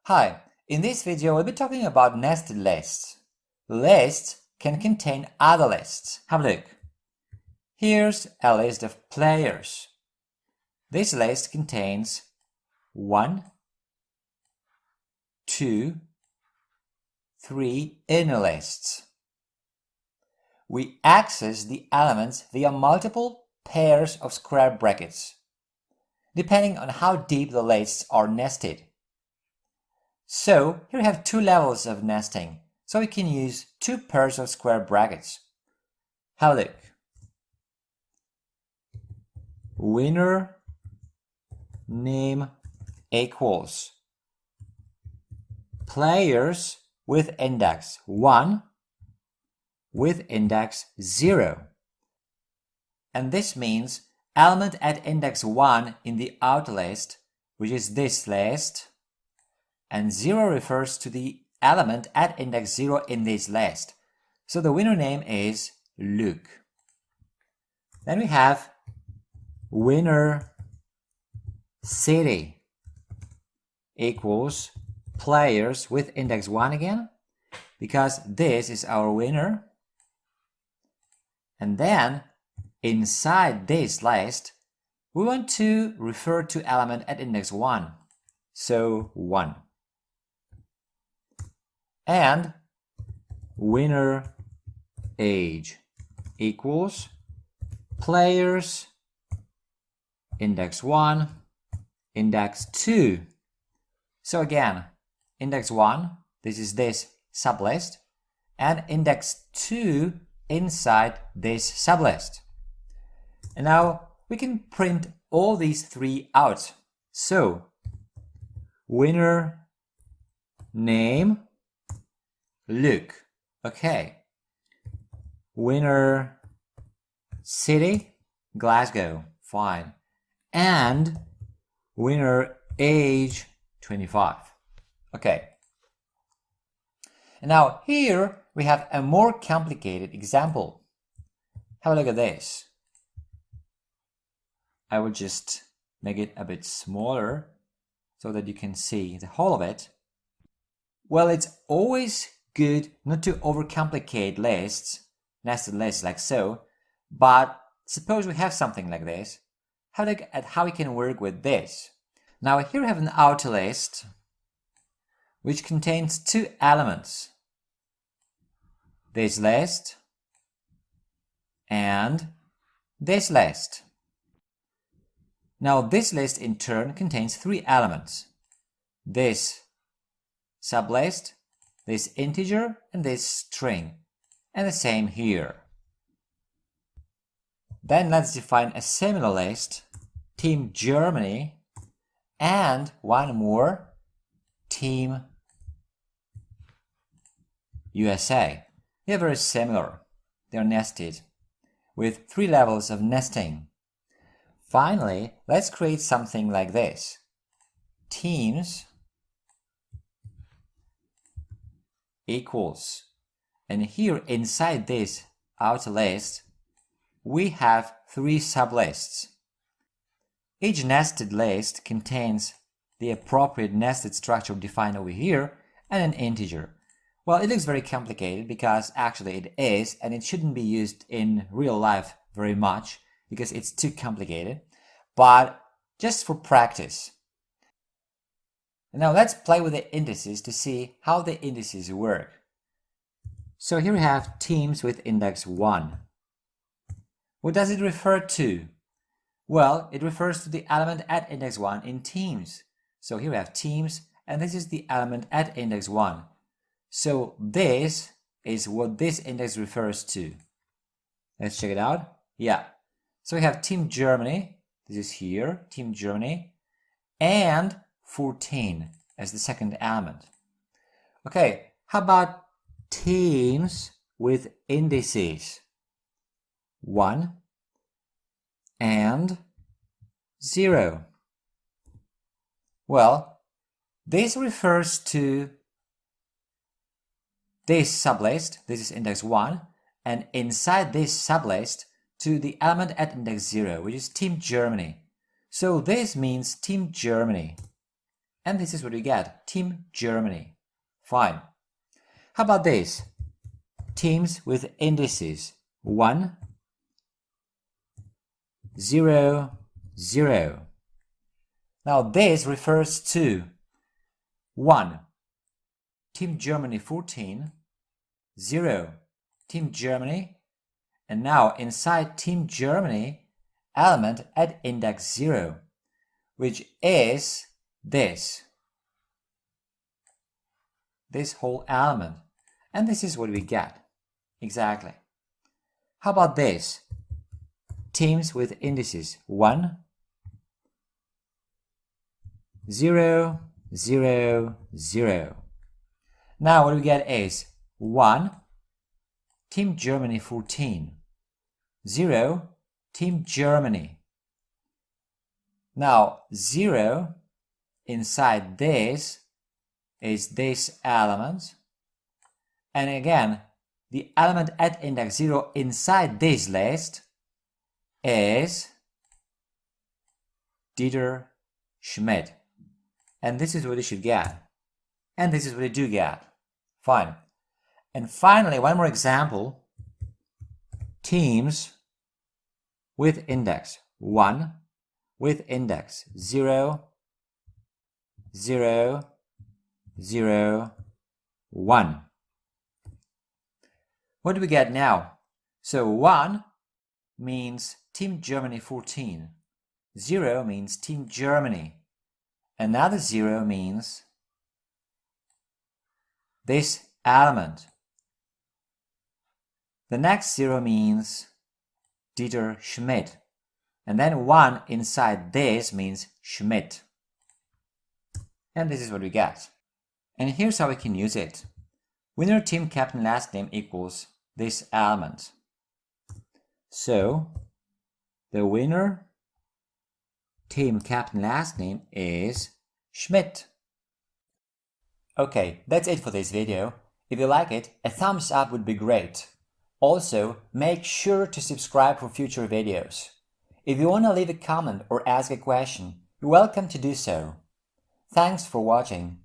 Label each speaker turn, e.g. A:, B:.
A: Hi, in this video we'll be talking about nested lists. Lists can contain other lists. Have a look. Here's a list of players. This list contains 1, 2, 3 inner lists. We access the elements via multiple pairs of square brackets, depending on how deep the lists are nested. So here we have two levels of nesting, so we can use two pairs of square brackets. Have a look. Winner name equals players with index 1 with index 0. And this means element at index 1 in the outer list, which is this list, and 0 refers to the element at index 0 in this list. So the winner name is Luke. Then we have winner city equals players with index 1 again, because this is our winner. And then inside this list, we want to refer to element at index 1. So 1. And winner age equals players index 1, index 2. So again, index 1, this is this sublist, and index 2 inside this sublist. And now we can print all these three out. So winner name Luke. Okay. Winner city Glasgow. Fine. And winner age 25. Okay. And now here we have a more complicated example. Have a look at this. I will just make it a bit smaller so that you can see the whole of it. Well, it's always good not to overcomplicate lists, nested lists like so, but suppose we have something like this. Have a look at how we can work with this. Now here we have an outer list which contains two elements. This list and this list. Now this list in turn contains three elements. This sublist, this integer, and this string. And the same here. Then let's define a similar list, Team Germany, and one more, Team USA. They are very similar. They are nested with three levels of nesting. Finally, let's create something like this. Teams equals, and here inside this outer list, we have three sublists. Each nested list contains the appropriate nested structure defined over here and an integer. Well, it looks very complicated because actually it is, and it shouldn't be used in real life very much because it's too complicated, but just for practice. Now let's play with the indices to see how the indices work. So here we have teams with index 1. What does it refer to? Well, it refers to the element at index 1 in teams. So here we have teams, and this is the element at index 1. So this is what this index refers to. Let's check it out. Yeah. So we have Team Germany. This is here, Team Germany, and 14 as the second element. Okay, how about teams with indices 1 and 0? Well, this refers to this sublist, this is index 1, and inside this sublist to the element at index 0, which is Team Germany. So this means Team Germany. And this is what we get, Team Germany. Fine. How about this? Teams with indices 1, 0, 0. Now this refers to 1. Team Germany 14, 0. Team Germany, and now inside Team Germany, element at index 0, which is this whole element. And this is what we get. Exactly. How about this? Teams with indices 1, 0, 0, 0. Now what we get is 1, Team Germany 14, 0, Team Germany. Now 0 inside this is this element, and again the element at index 0 inside this list is Dieter Schmidt. And this is what you should get. And this is what you do get. Fine. And finally, one more example. Teams with index 1, with index 0, 0, 0, 1. What do we get now? So 1 means Team Germany 14. 0 means Team Germany. Another 0 means this element. The next 0 means Dieter Schmidt. And then 1 inside this means Schmidt. And this is what we get. And here's how we can use it. Winner team captain last name equals this element. So the winner team captain last name is Schmidt. Okay, that's it for this video. If you like it, a thumbs up would be great. Also, make sure to subscribe for future videos. If you want to leave a comment or ask a question, you're welcome to do so. Thanks for watching.